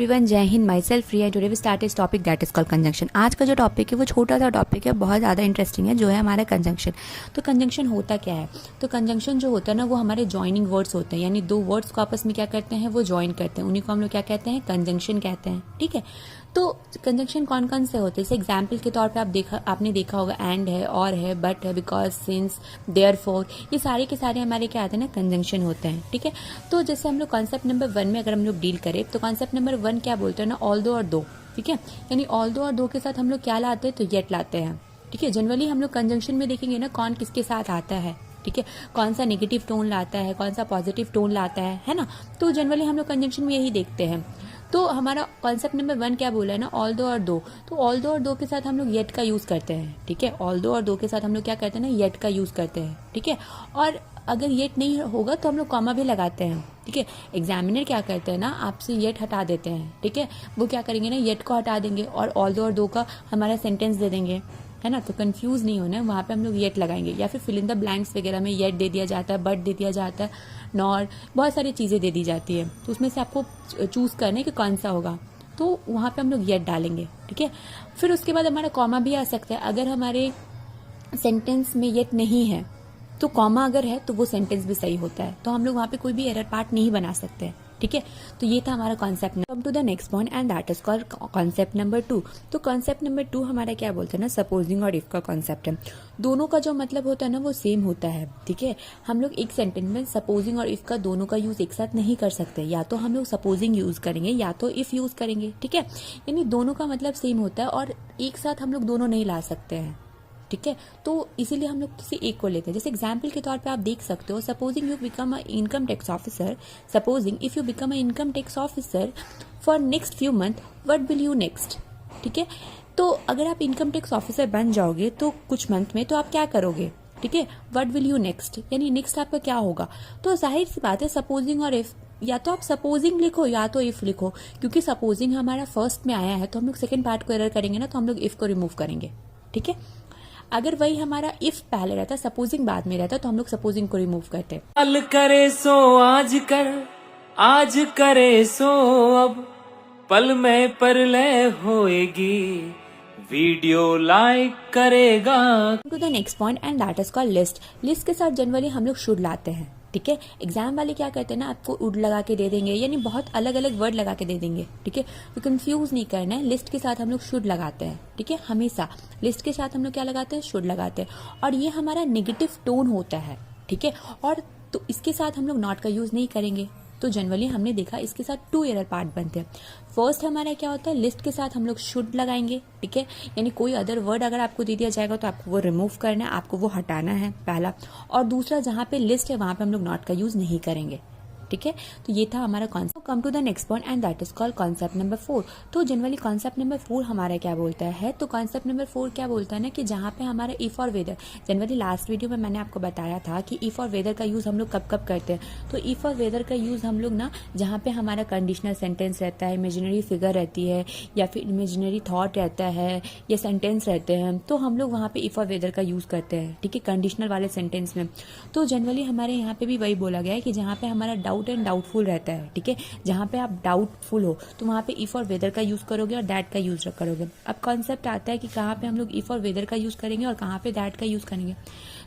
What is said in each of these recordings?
Everyone, जय हिंद। Myself Riya. Today we start इस topic that is called conjunction. आज का जो टॉपिक है वो छोटा सा टॉपिक है, बहुत ज़्यादा इंटरेस्टिंग है, जो है हमारा कंजंक्शन। तो कंजंक्शन होता क्या है? तो कंजंक्शन जो होता है ना, वो हमारे जॉइनिंग वर्ड्स होते हैं, यानी दो वर्ड्स को आपस में क्या करते हैं, वो जॉइन करते हैं, उन्हीं को हम लोग क्या कहते हैं, कंजंक्शन कहते हैं। ठीक है, तो कंजंक्शन कौन कौन से होते हैं? जैसे एग्जाम्पल के तौर पे आपने देखा होगा, एंड है, और है, बट है, बिकॉज, सिंस, देयरफॉर, ये सारे के सारे हमारे क्या आते हैं ना, कंजंक्शन होते हैं। ठीक है, तो जैसे हम लोग कॉन्सेप्ट नंबर 1 में अगर हम लोग डील करें, तो कॉन्सेप्ट नंबर 1 क्या बोलते हैं ना, ऑल दो और दो। ठीक है, यानी ऑल दो और दो के साथ हम लोग क्या लाते हैं, तो येट लाते हैं। ठीक है, जनरली हम लोग कंजंक्शन में देखेंगे ना, कौन किसके साथ आता है। ठीक है, कौन सा नेगेटिव टोन लाता है, कौन सा पॉजिटिव टोन लाता है ना। तो जनरली हम लोग कंजंक्शन में यही देखते हैं। तो हमारा कॉन्सेप्ट नंबर 1 क्या बोला है ना, ऑल दो और दो। तो ऑल दो और दो के साथ हम लोग येट का यूज करते हैं। ठीक है, ऑल दो और दो के साथ हम लोग क्या करते हैं ना, येट का यूज करते हैं। ठीक है, और अगर येट नहीं होगा तो हम लोग कॉमा भी लगाते हैं। ठीक है, एग्जामिनर क्या करते हैं ना, आपसे येट हटा देते हैं। ठीक है, वो क्या करेंगे ना, येट को हटा देंगे और ऑल दो और दो का हमारा सेंटेंस दे देंगे, है ना। तो कंफ्यूज नहीं होना है, वहाँ पे हम लोग येट लगाएंगे, या फिर फिल इन द ब्लैंक्स वगैरह में येट दे दिया जाता है, बट दे दिया जाता है, नॉर, बहुत सारी चीज़ें दे दी जाती है। तो उसमें से आपको चूज करना है कि कौन सा होगा, तो वहाँ पे हम लोग येट डालेंगे। ठीक है, फिर उसके बाद हमारा कॉमा भी आ सकता है। अगर हमारे सेंटेंस में येट नहीं है तो कॉमा अगर है तो वो सेंटेंस भी सही होता है, तो हम लोग वहाँ पे कोई भी एरर पार्ट नहीं बना सकते। ठीक है, तो ये था हमारा concept. Come to the next point and that is called concept number 2। तो कॉन्सेप्ट नंबर 2 हमारा क्या बोलते हैं ना, सपोजिंग और इफ का कॉन्सेप्ट है। दोनों का जो मतलब होता है ना, वो सेम होता है। ठीक है, हम लोग एक सेंटेंस में सपोजिंग और इफ का दोनों का यूज एक साथ नहीं कर सकते, या तो हम लोग सपोजिंग यूज करेंगे या तो इफ यूज करेंगे। ठीक है, यानी दोनों का मतलब सेम होता है और एक साथ हम लोग दोनों नहीं ला सकते हैं। ठीक है, तो इसीलिए हम लोग किसी एक को लेते हैं। जैसे एग्जाम्पल के तौर पे आप देख सकते हो, supposing you become a income tax officer, supposing if you become a income tax officer for next few month, what will you next. ठीक है, तो अगर आप इनकम टैक्स ऑफिसर बन जाओगे तो कुछ मंथ में, तो आप क्या करोगे। ठीक है, व्हाट विल यू नेक्स्ट, यानी नेक्स्ट आपका क्या होगा। तो जाहिर सी बात है, सपोजिंग और इफ, या तो आप सपोजिंग लिखो या तो इफ लिखो, क्योंकि सपोजिंग हमारा फर्स्ट में आया है, तो हम लोग सेकेंड पार्ट को एरर करेंगे ना, तो हम लोग इफ को रिमूव करेंगे। ठीक है, अगर वही हमारा इफ पहले रहता, सपोजिंग बाद में रहता, तो हम लोग सपोजिंग को रिमूव करते। कल करे सो आज कर, आज करे सो अब, पल में परलय होएगी, वीडियो लाइक करेगा। To the next point and that is called list. List के साथ जनरली हम लोग शुड लाते हैं। ठीक है, एग्जाम वाले क्या करते हैं ना, आपको उड लगा के दे देंगे, यानी बहुत अलग अलग वर्ड लगा के दे देंगे। ठीक है, तो कंफ्यूज नहीं करना है, लिस्ट के साथ हम लोग शुड लगाते हैं। ठीक है, हमेशा लिस्ट के साथ हम लोग क्या लगाते हैं, शुड लगाते हैं, और ये हमारा नेगेटिव टोन होता है। ठीक है, और तो इसके साथ हम लोग नॉट का यूज नहीं करेंगे। तो जनरली हमने देखा इसके साथ 2 एरर पार्ट बनते हैं। फर्स्ट हमारा क्या होता है, लिस्ट के साथ हम लोग शुड लगाएंगे। ठीक है, यानी कोई अदर वर्ड अगर आपको दे दिया जाएगा तो आपको वो रिमूव करना है, आपको वो हटाना है, पहला। और दूसरा, जहां पे लिस्ट है वहां पे हम लोग नॉट का यूज नहीं करेंगे। ठीक है, तो ये था हमारा concept. Come to the next point and that is called concept number 4। तो जनरली कॉन्सेप्ट नंबर 4 हमारा क्या बोलता है, तो कॉन्सेप्ट नंबर 4 क्या बोलता है ना, कि जहाँ पे हमारा इफ और वेदर, जनरली लास्ट वीडियो में मैंने आपको बताया था कि इफ और वेदर का यूज हम लोग कब कब करते हैं। तो इफ और वेदर का यूज हम लोग ना, जहाँ पे हमारा कंडीशनल सेंटेंस रहता है, इमेजिनरी फिगर रहती है, या फिर इमेजिनरी थॉट रहता है, या सेंटेंस रहते हैं, तो हम लोग वहाँ पे इफ और वेदर का यूज करते हैं। ठीक है, कंडीशनल वाले सेंटेंस में। तो जनरली हमारे यहाँ पे भी वही बोला गया है कि जहाँ पे हमारा डाउट एंड डाउटफुल रहता है। ठीक है, जहां पे आप डाउटफुल हो तो वहां पे इफ और वेदर का यूज करोगे और दैट का यूज करोगे। अब कॉन्सेप्ट आता है कि कहाँ पे हम लोग इफ और वेदर का यूज करेंगे और कहाँ पे दैट का यूज करेंगे।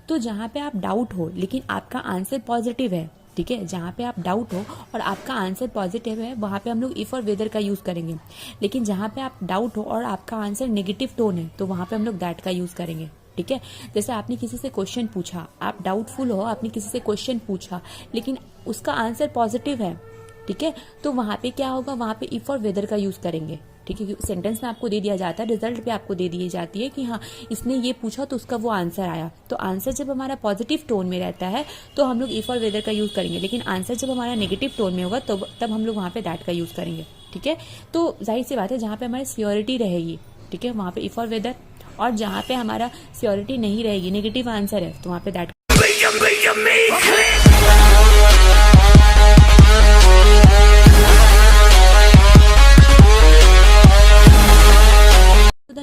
तो जहां पे आप डाउट हो लेकिन आपका आंसर पॉजिटिव है, ठीक है, जहां पे आप डाउट हो और आपका आंसर पॉजिटिव है, वहां पे हम लोग इफ और वेदर का यूज करेंगे। लेकिन जहां पे आप डाउट हो और आपका आंसर नेगेटिव टोन है, तो वहां पे हम लोग दैट का यूज करेंगे। ठीक है, जैसे आपने किसी से क्वेश्चन पूछा, आप डाउटफुल हो, आपने किसी से क्वेश्चन पूछा लेकिन उसका आंसर पॉजिटिव है। ठीक है, तो वहां पे क्या होगा, वहां पे इफ और वेदर का यूज करेंगे। ठीक है, सेंटेंस में आपको दे दिया जाता है, रिजल्ट पे आपको दे दी जाती है कि हाँ इसने ये पूछा तो उसका वो आंसर आया। तो आंसर जब हमारा पॉजिटिव टोन में रहता है तो हम लोग इफ और वेदर का यूज करेंगे, लेकिन आंसर जब हमारा नेगेटिव टोन में होगा तब हम लोग वहां पे दैट का यूज करेंगे। ठीक है, तो जाहिर सी बात है, जहां पे हमारी सियोरिटी रहेगी, ठीक है, वहां पे इफ और वेदर, और जहां पे हमारा सियोरिटी नहीं रहेगी, नेगेटिव आंसर है, तो वहां पे that.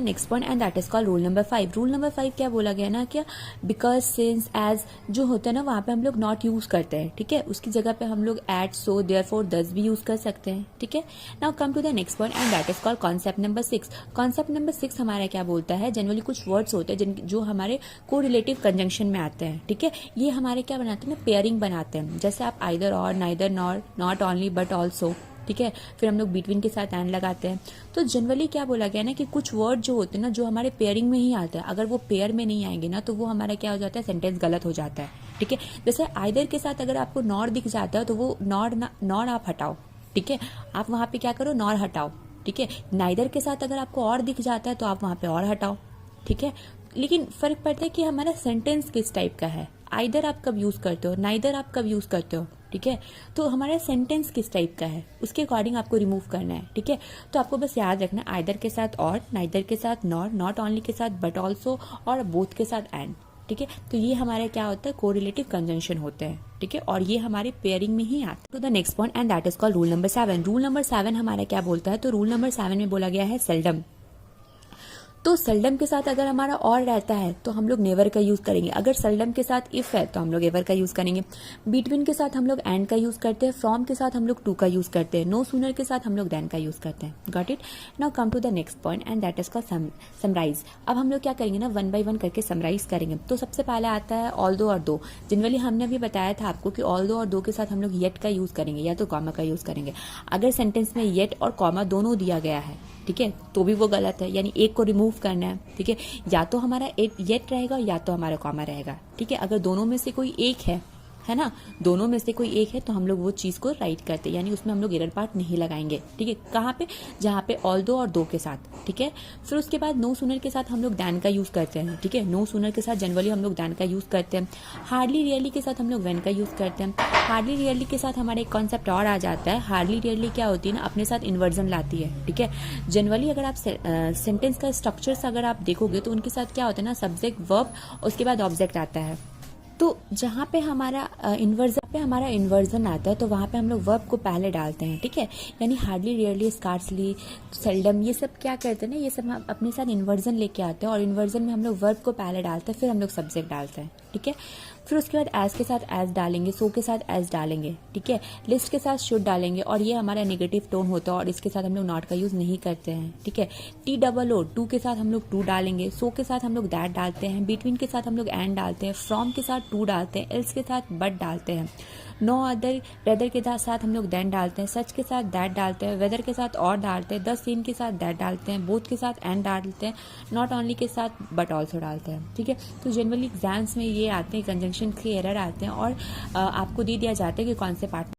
Next point and that is called rule number 5। Rule number 5 क्या बोला गया ना, क्या बिकॉज, सिंस, एज जो होता है ना वहाँ पे हम लोग नॉट यूज करते हैं, ठीक है, उसकी जगह पे हम लोग एट, सो, देयरफॉर, दस भी यूज कर सकते हैं, ठीक है। Now come to the next point and that is called concept number 6। Concept number 6 हमारा क्या बोलता है, जनरली कुछ वर्ड्स होते हैं जो हमारे को रिलेटिव कंजंक्शन में आते हैं, ठीक है। ये हमारे क्या बनाते हैं ना, पेयरिंग बनाते हैं। जैसे आप आइदर और, neither nor, not only but also, ठीक है। फिर हम लोग बिटवीन के साथ एंड लगाते हैं। तो जनरली क्या बोला गया ना कि कुछ वर्ड जो होते हैं ना जो हमारे पेयरिंग में ही आते हैं, अगर वो पेयर में नहीं आएंगे ना तो वो हमारा क्या हो जाता है, सेंटेंस गलत हो जाता है, ठीक है। जैसे आइदर के साथ अगर आपको नॉर दिख जाता है तो वो नॉर आप हटाओ, ठीक है, आप वहां पे क्या करो, नॉर हटाओ, ठीक है। नाइदर के साथ अगर आपको और दिख जाता है तो आप वहां पे और हटाओ, ठीक है। लेकिन फर्क पड़ता है कि हमारा सेंटेंस किस टाइप का है। आइदर आप कब यूज करते हो, नाइदर आप कब यूज करते हो, ठीक है। तो हमारा सेंटेंस किस टाइप का है उसके अकॉर्डिंग आपको रिमूव करना है, ठीक है। तो आपको बस याद रखना, आइदर के साथ और, नाइदर के साथ नॉर, नॉट ओनली के साथ बट ऑल्सो, और बोथ के साथ एंड, ठीक है। तो ये हमारे क्या होता है, कोरिलेटिव कंजंक्शन होते हैं, ठीक है, और ये हमारे पेयरिंग में ही आते हैं। तो the next point and that is called rule number 7। Rule number 7 हमारा क्या बोलता है, तो रूल नंबर 7 में बोला गया है सेल्डम। तो सेल्डम के साथ अगर हमारा और रहता है तो हम लोग नेवर का यूज करेंगे। अगर सेल्डम के साथ इफ है तो हम लोग एवर का यूज करेंगे। बिटवीन के साथ हम लोग एंड का यूज करते हैं। फ्रॉम के साथ हम लोग टू का यूज करते हैं। नो सूनर के साथ हम लोग देन का यूज करते हैं। Got it. Now come to the next point and that is called summarize. अब हम लोग क्या करेंगे ना, वन बाय वन करके समराइज करेंगे। तो सबसे पहले आता है ऑल दो और दो। जनरली हमने अभी बताया था आपको कि ऑल दो और दो के साथ हम लोग येट का यूज करेंगे या तो कॉमा का यूज करेंगे। अगर सेंटेंस में येट और कॉमा दोनों दिया गया है, ठीक है, तो भी वो गलत है, यानी एक को रिमूव करना है, ठीक है। या तो हमारा येट रहेगा या तो हमारा कॉमा रहेगा, ठीक है। अगर दोनों में से कोई एक है ना, दोनों में से कोई एक है तो हम लोग वो चीज को राइट करते हैं, यानी उसमें हम लोग एरर पार्ट नहीं लगाएंगे, ठीक है। कहाँ पे, जहाँ पे ऑल दो और दो के साथ, ठीक है। फिर उसके बाद नो सूनर के साथ हम लोग दैन का यूज करते हैं, ठीक है। नो सूनर के साथ जनरली हम लोग दैन का यूज करते हैं। हार्डली रियरली के साथ हम लोग वेन का यूज करते हैं। हार्डली रियरली के साथ हमारा एक कॉन्सेप्ट और आ जाता है। हार्डली रियरली क्या होती है ना, अपने साथ इन्वर्जन लाती है, ठीक है। जनरली अगर आप सेंटेंस का स्ट्रक्चर्स अगर आप देखोगे तो उनके साथ क्या होता है ना, सब्जेक्ट वर्ब उसके बाद ऑब्जेक्ट आता है। तो जहाँ पे हमारा इन्वर्जन आता है तो वहाँ पे हम लोग वर्ब को पहले डालते हैं, ठीक है। यानी हार्डली, रियरली, स्कार्सली, सेल्डम, ये सब क्या करते हैं ना, ये सब हम अपने साथ इन्वर्जन लेके आते हैं और इन्वर्जन में हम लोग वर्ब को पहले डालते हैं, फिर हम लोग सब्जेक्ट डालते हैं, ठीक है। फिर उसके बाद एज के साथ एज डालेंगे, सो के साथ एज डालेंगे, ठीक है। लिस्ट के साथ शुड डालेंगे और ये हमारा नेगेटिव टोन होता है और इसके साथ हम लोग नॉट का यूज नहीं करते हैं, ठीक है। TOO, टू के साथ हम लोग टू डालेंगे। सो के साथ हम लोग दैट डालते हैं। बिटवीन के साथ हम लोग एंड डालते हैं। फ्रॉम के साथ टू डालते हैं। एल्स के साथ बट डालते हैं। नो अदर, रेदर के साथ हम लोग देन डालते हैं। सच के साथ दैट डालते हैं। वेदर के साथ और डालते हैं। द सीन के साथ दैट डालते हैं। बोथ के साथ एंड डालते हैं। नॉट ओनली के साथ बट ऑल्सो डालते हैं, ठीक है। तो जनरली एग्जाम्स में ये आते हैं, कंजंक्शन के एरर आते हैं और आपको दे दिया जाता है कि कौन से पार्ट